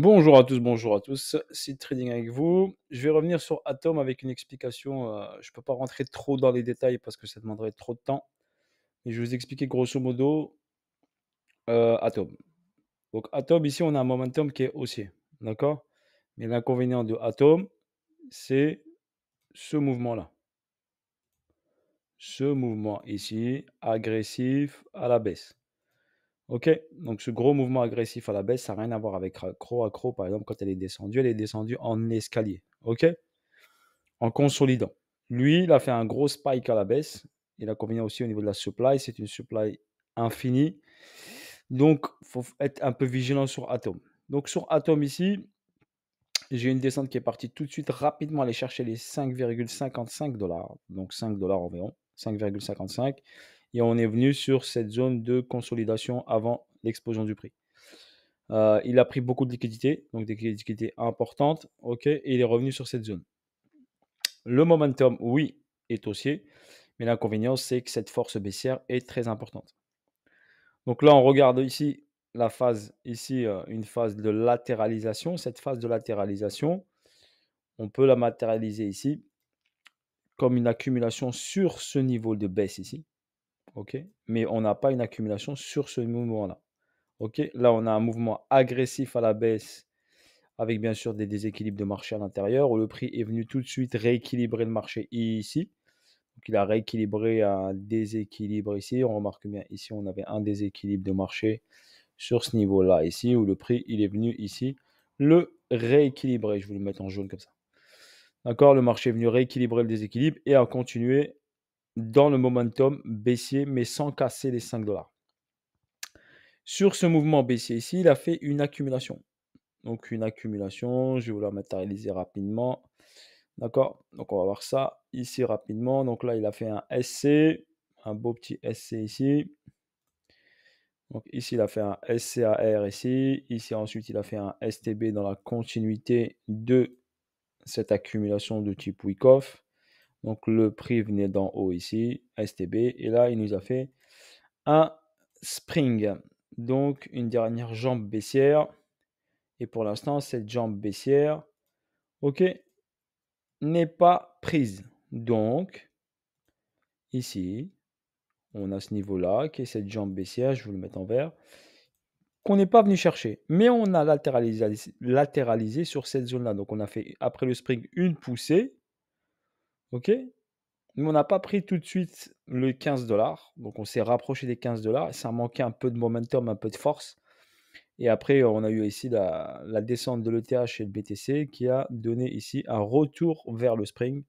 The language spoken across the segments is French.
Bonjour à tous, c'est Trading avec vous. Je vais revenir sur Atom avec une explication. Je ne peux pas rentrer trop dans les détails parce que ça demanderait trop de temps. Mais je vais vous expliquer grosso modo Atom. Donc Atom, ici, on a un momentum qui est haussier. D'accord. Mais l'inconvénient de Atom, c'est ce mouvement-là. Ce mouvement ici, agressif à la baisse. Ok. Donc ce gros mouvement agressif à la baisse, ça n'a rien à voir avec accro. Par exemple, quand elle est descendue en escalier. Ok. En consolidant. Lui, il a fait un gros spike à la baisse. Il a convenu aussi au niveau de la supply. C'est une supply infinie. Donc, il faut être un peu vigilant sur Atom. Donc, sur Atom ici, j'ai une descente qui est partie tout de suite rapidement aller chercher les 5,55 $. Donc, 5 dollars environ. 5,55. Et on est venu sur cette zone de consolidation avant l'explosion du prix. Il a pris beaucoup de liquidités, donc des liquidités importantes. OK, et il est revenu sur cette zone. Le momentum, oui, est haussier, mais l'inconvénient, c'est que cette force baissière est très importante. Donc là, on regarde ici la phase, ici, une phase de latéralisation. Cette phase de latéralisation, on peut la matérialiser ici comme une accumulation sur ce niveau de baisse ici. OK, mais on n'a pas une accumulation sur ce mouvement-là. OK, là, on a un mouvement agressif à la baisse avec bien sûr des déséquilibres de marché à l'intérieur où le prix est venu tout de suite rééquilibrer le marché ici. Donc, il a rééquilibré un déséquilibre ici. On remarque bien ici, on avait un déséquilibre de marché sur ce niveau-là ici, où le prix, il est venu ici le rééquilibrer. Je vais le mettre en jaune comme ça. D'accord. Le marché est venu rééquilibrer le déséquilibre et a continué dans le momentum baissier, mais sans casser les 5 dollars. Sur ce mouvement baissier ici, il a fait une accumulation. Donc, une accumulation, je vais vous la matérialiser rapidement. D'accord. Donc, on va voir ça ici rapidement. Donc là, il a fait un SC, un beau petit SC ici. Donc ici, il a fait un SCAR ici. Ici, ensuite, il a fait un STB dans la continuité de cette accumulation de type Wyckoff. Donc le prix venait d'en haut ici, STB. Et là, il nous a fait un spring. Donc une dernière jambe baissière. Et pour l'instant, cette jambe baissière, OK, n'est pas prise. Donc, ici, on a ce niveau-là, qui est cette jambe baissière, je vais vous le mettre en vert, qu'on n'est pas venu chercher. Mais on a latéralisé sur cette zone-là. Donc, on a fait, après le spring, une poussée. OK. Mais on n'a pas pris tout de suite le 15 dollars. Donc, on s'est rapproché des 15 dollars. Ça manquait un peu de momentum, un peu de force. Et après, on a eu ici la descente de l'ETH et le BTC qui a donné ici un retour vers le spring.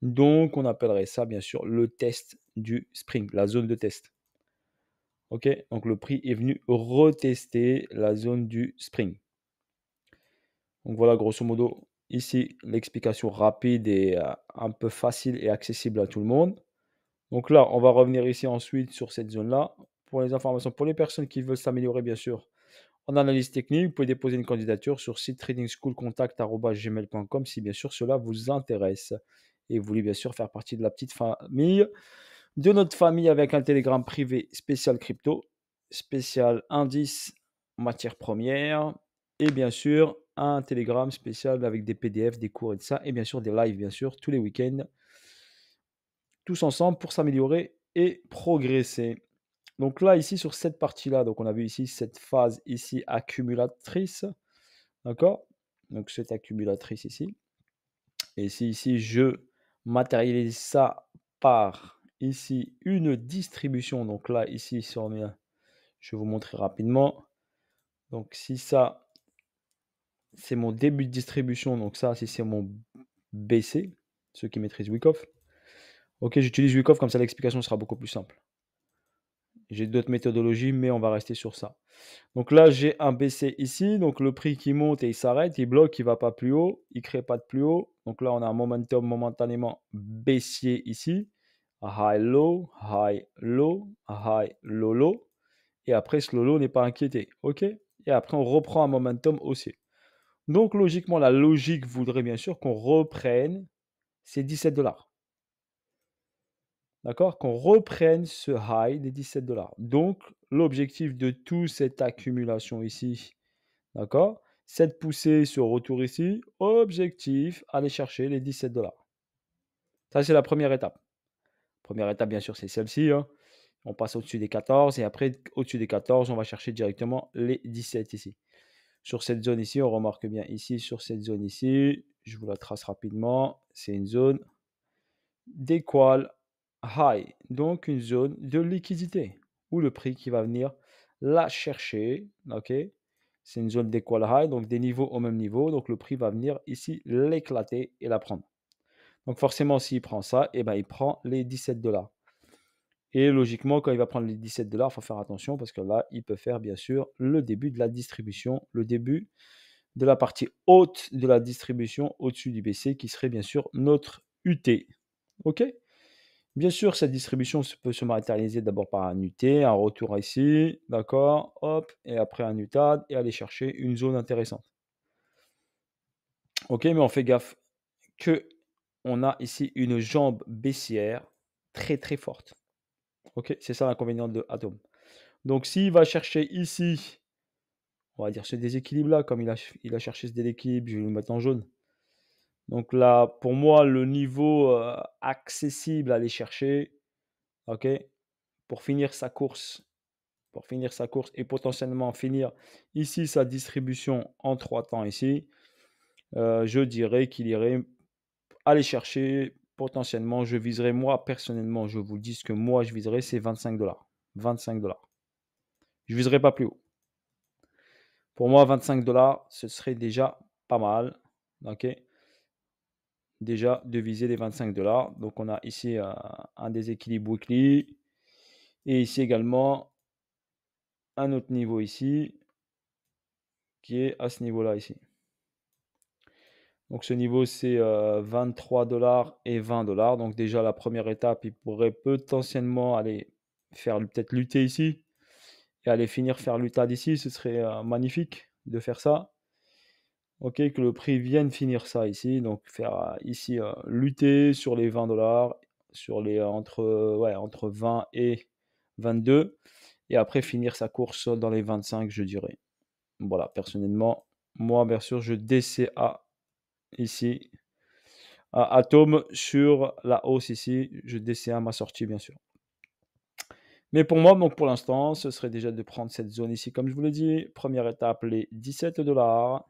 Donc, on appellerait ça, bien sûr, le test du spring, la zone de test. OK, donc le prix est venu retester la zone du spring. Donc voilà, grosso modo, ici, l'explication rapide et un peu facile et accessible à tout le monde. Donc là, on va revenir ici ensuite sur cette zone-là. Pour les informations, pour les personnes qui veulent s'améliorer, bien sûr, en analyse technique, vous pouvez déposer une candidature sur site tradingschoolcontact@gmail.com si bien sûr cela vous intéresse. Et vous voulez bien sûr faire partie de la petite famille, de notre famille avec un Telegram privé spécial crypto, spécial indice matières premières et bien sûr un Telegram spécial avec des PDF, des cours et de ça et bien sûr des lives bien sûr tous les week-ends, tous ensemble pour s'améliorer et progresser. Donc là, ici, sur cette partie-là, donc on a vu ici cette phase ici accumulatrice, d'accord? Donc cette accumulatrice ici. Et si ici, je matérialise ça par ici une distribution, donc là, ici, sur je vais vous montrer rapidement. Donc si ça, c'est mon début de distribution, donc ça, si c'est mon BC, ceux qui maîtrisent Wyckoff. Ok, j'utilise Wyckoff, comme ça l'explication sera beaucoup plus simple. J'ai d'autres méthodologies, mais on va rester sur ça. Donc là, j'ai un BC ici. Donc le prix qui monte et il s'arrête, il bloque, il ne va pas plus haut, il ne crée pas de plus haut. Donc là, on a un momentum momentanément baissier ici. High, low, high, low, high, low, low. Et après, ce low, low n'est pas inquiété. OK. Et après, on reprend un momentum haussier. Donc logiquement, la logique voudrait bien sûr qu'on reprenne ces 17 dollars. D'accord? Qu'on reprenne ce high des 17 dollars. Donc, l'objectif de toute cette accumulation ici, d'accord? Cette poussée sur retour ici, objectif, aller chercher les 17 $. Ça, c'est la première étape. Première étape, bien sûr, c'est celle-ci, hein. On passe au-dessus des 14 et après, au-dessus des 14, on va chercher directement les 17 ici. Sur cette zone ici, on remarque bien ici, sur cette zone ici, je vous la trace rapidement, c'est une zone d'équal high, donc une zone de liquidité, où le prix qui va venir la chercher, ok? C'est une zone d'équal high, donc des niveaux au même niveau, donc le prix va venir ici l'éclater et la prendre. Donc forcément, s'il prend ça, eh ben, il prend les 17 $. Et logiquement, quand il va prendre les 17 $, il faut faire attention parce que là, il peut faire bien sûr le début de la distribution, le début de la partie haute de la distribution au-dessus du BC qui serait bien sûr notre UT. OK? Bien sûr, cette distribution peut se matérialiser d'abord par un UT, un retour ici, d'accord? Hop, et après un UTAD et aller chercher une zone intéressante. OK, mais on fait gaffe que on a ici une jambe baissière très très forte. OK, c'est ça l'inconvénient de Atom. Donc s'il va chercher ici, on va dire ce déséquilibre-là, comme il a cherché ce déséquilibre, je vais le mettre en jaune. Donc là, pour moi, le niveau accessible à aller chercher, OK, pour finir sa course, et potentiellement finir ici sa distribution en 3 temps ici, je dirais qu'il irait aller chercher potentiellement, je viserais moi personnellement, je vous dis ce que moi je viserais, c'est 25 $. 25 $. Je viserais pas plus haut. Pour moi, 25 $, ce serait déjà pas mal. OK. Déjà de viser les 25 $. Donc on a ici un déséquilibre weekly. Et ici également un autre niveau ici qui est à ce niveau-là ici. Donc ce niveau c'est 23 $ et 20 $. Donc déjà la première étape, il pourrait potentiellement aller faire peut-être lutter ici et aller finir faire l'UTAD ici. Ce serait magnifique de faire ça. OK, que le prix vienne finir ça ici, donc faire ici lutter sur les 20 $, sur les entre 20 et 22 et après finir sa course dans les 25, je dirais. Voilà, personnellement, moi, bien sûr, je DCA ici à Atom sur la hausse ici, je DCA ma sortie, bien sûr. Mais pour moi, donc pour l'instant, ce serait déjà de prendre cette zone ici, comme je vous l'ai dit. Première étape, les 17 $.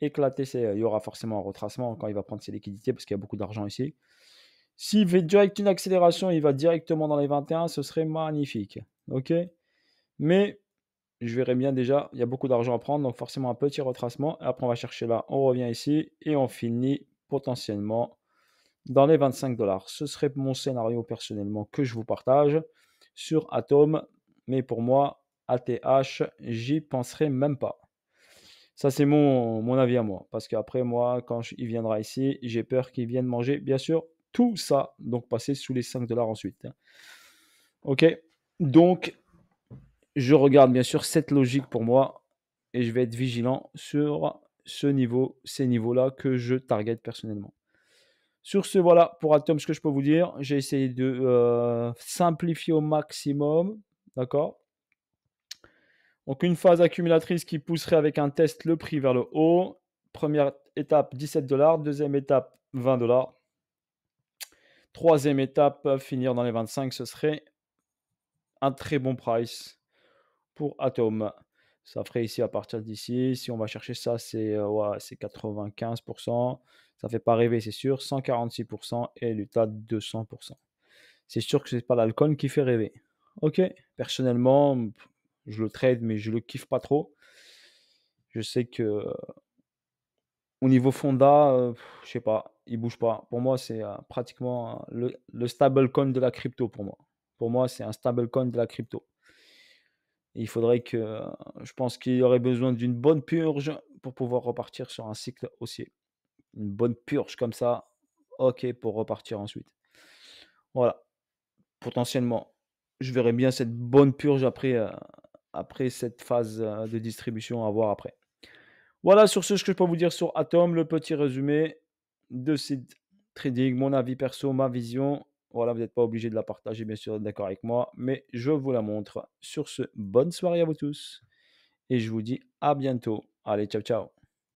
Éclater, il y aura forcément un retracement quand il va prendre ses liquidités parce qu'il y a beaucoup d'argent ici. S'il fait direct une accélération, il va directement dans les 21, ce serait magnifique. OK? Mais je verrais bien déjà, il y a beaucoup d'argent à prendre, donc forcément un petit retracement. Et après, on va chercher là, on revient ici et on finit potentiellement dans les 25 $. Ce serait mon scénario personnellement que je vous partage sur Atom. Mais pour moi, ATH, j'y penserai même pas. Ça, c'est mon avis à moi. Parce qu'après, moi, quand il viendra ici, j'ai peur qu'il vienne manger, bien sûr, tout ça. Donc, passer sous les 5 $ ensuite, hein. OK. Donc, je regarde bien sûr cette logique pour moi et je vais être vigilant sur ce niveau, ces niveaux-là que je target personnellement. Sur ce, voilà, pour Atom, ce que je peux vous dire, j'ai essayé de simplifier au maximum. D'accord? Donc une phase accumulatrice qui pousserait avec un test le prix vers le haut. Première étape, 17 $. Deuxième étape, 20 $. Troisième étape, finir dans les 25, ce serait un très bon price pour Atom. Ça ferait ici à partir d'ici. Si on va chercher ça, c'est 95%. Ça ne fait pas rêver, c'est sûr. 146% et l'UTA 200%. C'est sûr que ce n'est pas l'alcool qui fait rêver. Ok, personnellement, je le trade, mais je le kiffe pas trop. Je sais que au niveau Fonda, je sais pas, il bouge pas. Pour moi, c'est pratiquement le stablecoin de la crypto pour moi. Pour moi, c'est un stablecoin de la crypto. Il faudrait que, je pense qu'il y aurait besoin d'une bonne purge pour pouvoir repartir sur un cycle haussier. Une bonne purge comme ça, OK, pour repartir ensuite. Voilà, potentiellement, je verrais bien cette bonne purge après cette phase de distribution à voir après. Voilà sur ce que je peux vous dire sur Atom, le petit résumé de site trading, mon avis perso, ma vision. Voilà, vous n'êtes pas obligé de la partager, bien sûr, d'accord avec moi, mais je vous la montre. Sur ce, bonne soirée à vous tous et je vous dis à bientôt. Allez, ciao, ciao.